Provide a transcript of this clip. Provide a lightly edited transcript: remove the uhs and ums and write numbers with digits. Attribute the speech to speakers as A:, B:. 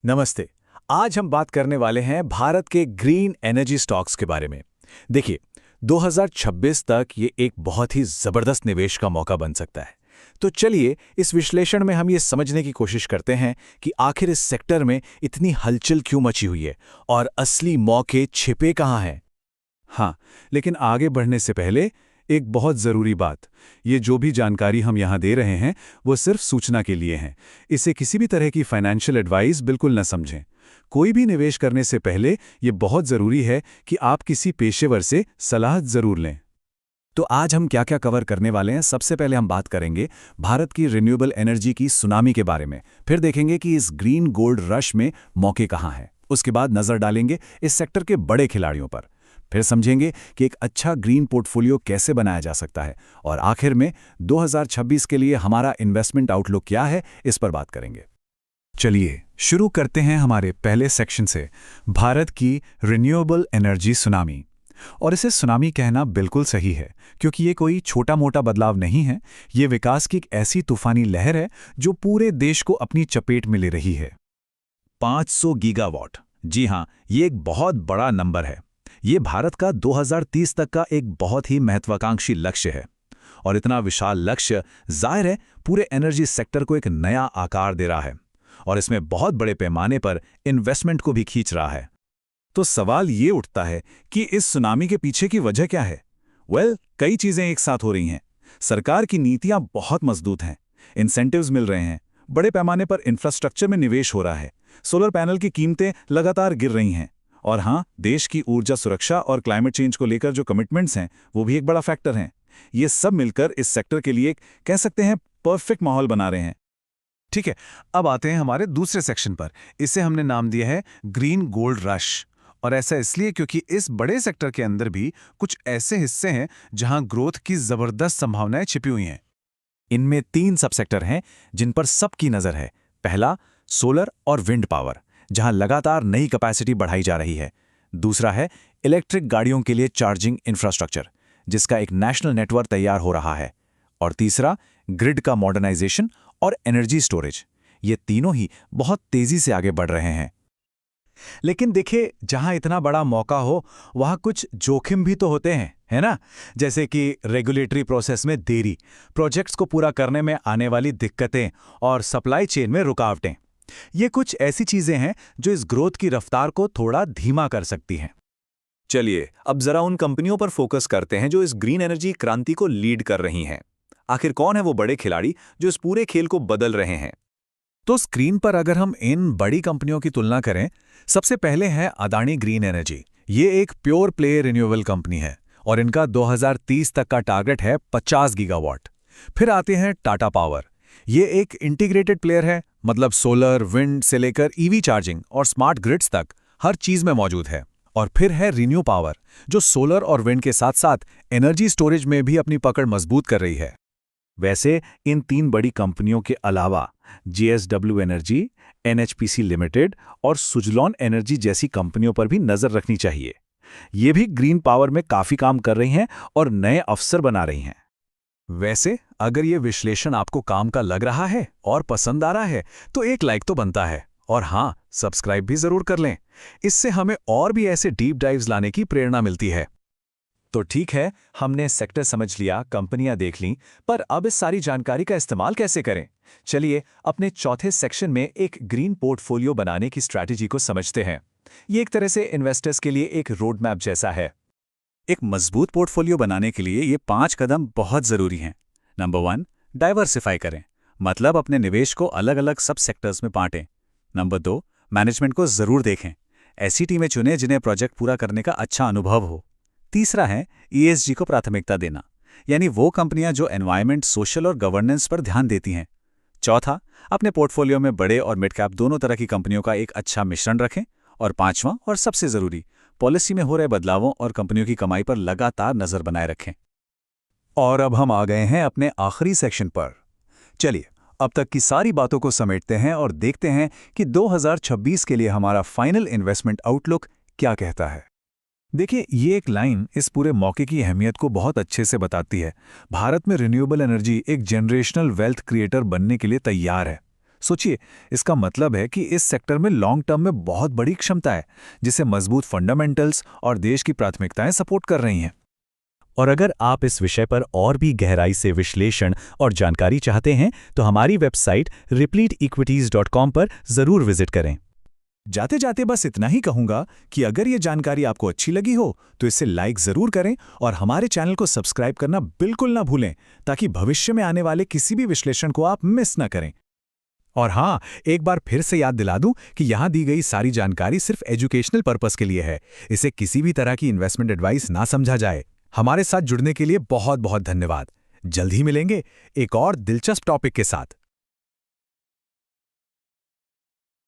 A: नमस्ते। आज हम बात करने वाले हैं भारत के ग्रीन एनर्जी स्टॉक्स के बारे में। देखिए, 2026 तक ये एक बहुत ही जबरदस्त निवेश का मौका बन सकता है। तो चलिए इस विश्लेषण में हम ये समझने की कोशिश करते हैं कि आखिर इस सेक्टर में इतनी हलचल क्यों मची हुई है और असली मौके छिपे कहाँ हैं।
B: हाँ, लेकिन आगे बढ़ने से पहले एक बहुत ज़रूरी बात, ये जो भी जानकारी हम यहाँ दे रहे हैं वो सिर्फ सूचना के लिए हैं। इसे किसी भी तरह की फाइनेंशियल एडवाइस बिल्कुल न समझें। कोई भी निवेश करने से पहले ये बहुत ज़रूरी है कि आप किसी पेशेवर से सलाह ज़रूर लें।
A: तो आज हम क्या क्या कवर करने वाले हैं। सबसे पहले हम बात करेंगे भारत की रिन्यूएबल एनर्जी की सुनामी के बारे में। फिर देखेंगे कि इस ग्रीन गोल्ड रश में मौके कहाँ हैं। उसके बाद नज़र डालेंगे इस सेक्टर के बड़े खिलाड़ियों पर। फिर समझेंगे कि एक अच्छा ग्रीन पोर्टफोलियो कैसे बनाया जा सकता है। और आखिर में 2026 के लिए हमारा इन्वेस्टमेंट आउटलुक क्या है, इस पर बात करेंगे।
B: चलिए शुरू करते हैं हमारे पहले सेक्शन से, भारत की रिन्यूएबल एनर्जी सुनामी। और इसे सुनामी कहना बिल्कुल सही है, क्योंकि ये कोई छोटा मोटा बदलाव नहीं है। ये विकास की एक ऐसी तूफानी लहर है जो पूरे देश को अपनी चपेट में ले रही है।
A: 500 गीगावाट, जी हाँ, ये एक बहुत बड़ा नंबर है। ये भारत का 2030 तक का एक बहुत ही महत्वाकांक्षी लक्ष्य है। और इतना विशाल लक्ष्य जाहिर है पूरे एनर्जी सेक्टर को एक नया आकार दे रहा है और इसमें बहुत बड़े पैमाने पर इन्वेस्टमेंट को भी खींच रहा है।
B: तो सवाल ये उठता है कि इस सुनामी के पीछे की वजह क्या है। कई चीजें एक साथ हो रही हैं। सरकार की नीतियां बहुत मजबूत हैं, इंसेंटिव्स मिल रहे हैं, बड़े पैमाने पर इंफ्रास्ट्रक्चर में निवेश हो रहा है, सोलर पैनल की कीमतें लगातार गिर रही हैं। और हाँ, देश की ऊर्जा सुरक्षा और क्लाइमेट चेंज को लेकर जो कमिटमेंट्स हैं वो भी एक बड़ा फैक्टर हैं। ये सब मिलकर इस सेक्टर के लिए कह सकते हैं परफेक्ट माहौल बना रहे हैं।
C: ठीक है, अब आते हैं हमारे दूसरे सेक्शन पर। इसे हमने नाम दिया है ग्रीन गोल्ड रश। और ऐसा इसलिए क्योंकि इस बड़े सेक्टर के अंदर भी कुछ ऐसे हिस्से हैं जहां ग्रोथ की जबरदस्त संभावनाएं छिपी हुई हैं।
A: इनमें 3 सबसेक्टर हैं जिन पर सबकी नज़र है। पहला, सोलर और विंड पावर, जहां लगातार नई कैपेसिटी बढ़ाई जा रही है। दूसरा है इलेक्ट्रिक गाड़ियों के लिए चार्जिंग इंफ्रास्ट्रक्चर, जिसका एक नेशनल नेटवर्क तैयार हो रहा है। और तीसरा, ग्रिड का मॉडर्नाइजेशन और एनर्जी स्टोरेज। ये तीनों ही बहुत तेजी से आगे बढ़ रहे हैं। लेकिन देखिए, जहां इतना बड़ा मौका हो वहां कुछ जोखिम भी तो होते हैं, है ना? जैसे कि रेगुलेटरी प्रोसेस में देरी, प्रोजेक्ट्स को पूरा करने में आने वाली दिक्कतें और सप्लाई चेन में रुकावटें। ये कुछ ऐसी चीजें हैं जो इस ग्रोथ की रफ्तार को थोड़ा धीमा कर सकती हैं।
D: चलिए अब जरा उन कंपनियों पर फोकस करते हैं जो इस ग्रीन एनर्जी क्रांति को लीड कर रही हैं। आखिर कौन है वो बड़े खिलाड़ी जो इस पूरे खेल को बदल रहे हैं?
A: तो स्क्रीन पर अगर हम इन बड़ी कंपनियों की तुलना करें, सबसे पहले है अदानी ग्रीन एनर्जी। ये एक प्योर प्ले रिन्यूएबल कंपनी है और इनका 2030 तक का टारगेट है 50 गीगावाट। फिर आते हैं टाटा पावर। ये एक इंटीग्रेटेड प्लेयर है, मतलब सोलर, विंड से लेकर ईवी चार्जिंग और स्मार्ट ग्रिड्स तक हर चीज में मौजूद है। और फिर है रिन्यू पावर, जो सोलर और विंड के साथ साथ एनर्जी स्टोरेज में भी अपनी पकड़ मजबूत कर रही है। वैसे इन 3 बड़ी कंपनियों के अलावा JSW एनर्जी, NHPC लिमिटेड और सुजलॉन एनर्जी जैसी कंपनियों पर भी नजर रखनी चाहिए। ये भी ग्रीन पावर में काफी काम कर रही हैं और नए अवसर बना रही हैं। वैसे अगर ये विश्लेषण आपको काम का लग रहा है और पसंद आ रहा है तो एक लाइक तो बनता है, और हाँ, सब्सक्राइब भी जरूर कर लें। इससे हमें और भी ऐसे डीप डाइव्स लाने की प्रेरणा मिलती है।
D: तो ठीक है, हमने सेक्टर समझ लिया, कंपनियां देख लीं, पर अब इस सारी जानकारी का इस्तेमाल कैसे करें? चलिए अपने चौथे सेक्शन में एक ग्रीन पोर्टफोलियो बनाने की स्ट्रैटेजी को समझते हैं। ये एक तरह से इन्वेस्टर्स के लिए एक रोड मैप जैसा है।
B: एक मजबूत पोर्टफोलियो बनाने के लिए ये 5 कदम बहुत जरूरी हैं। नंबर 1, डाइवर्सिफाई करें, मतलब अपने निवेश को अलग अलग सब सेक्टर्स में बांटें। नंबर 2, मैनेजमेंट को जरूर देखें, ऐसी टीमें चुनें जिन्हें प्रोजेक्ट पूरा करने का अच्छा अनुभव हो। तीसरा है ESG को प्राथमिकता देना, यानी वो कंपनियां जो एनवायरनमेंट, सोशल और गवर्नेंस पर ध्यान देती हैं। चौथा, अपने पोर्टफोलियो में बड़े और मिड कैप दोनों तरह की कंपनियों का एक अच्छा मिश्रण रखें। और पांचवां और सबसे जरूरी, पॉलिसी में हो रहे बदलावों और कंपनियों की कमाई पर लगातार नजर बनाए रखें। और अब हम आ गए हैं अपने आखिरी सेक्शन पर। चलिए अब तक की सारी बातों को समेटते हैं और देखते हैं कि 2026 के लिए हमारा फाइनल इन्वेस्टमेंट आउटलुक क्या कहता है।
A: देखिए, ये एक लाइन इस पूरे मौके की अहमियत को बहुत अच्छे से बताती है। भारत में रिन्यूएबल एनर्जी एक जनरेशनल वेल्थ क्रिएटर बनने के लिए तैयार है। सोचिए, इसका मतलब है कि इस सेक्टर में लॉन्ग टर्म में बहुत बड़ी क्षमता है, जिसे मजबूत फंडामेंटल्स और देश की प्राथमिकताएं सपोर्ट कर रही हैं।
D: और अगर आप इस विषय पर और भी गहराई से विश्लेषण और जानकारी चाहते हैं तो हमारी वेबसाइट repleteequities.com पर जरूर विजिट करें।
B: जाते जाते बस इतना ही कहूंगा कि अगर ये जानकारी आपको अच्छी लगी हो तो इसे लाइक जरूर करें और हमारे चैनल को सब्सक्राइब करना बिल्कुल ना भूलें, ताकि भविष्य में आने वाले किसी भी विश्लेषण को आप मिस ना करें।
A: और हाँ, एक बार फिर से याद दिला दूं कि यहाँ दी गई सारी जानकारी सिर्फ एजुकेशनल पर्पस के लिए है। इसे किसी भी तरह की इन्वेस्टमेंट एडवाइस ना समझा जाए। हमारे साथ जुड़ने के लिए बहुत बहुत धन्यवाद। जल्द ही मिलेंगे एक और दिलचस्प टॉपिक के साथ।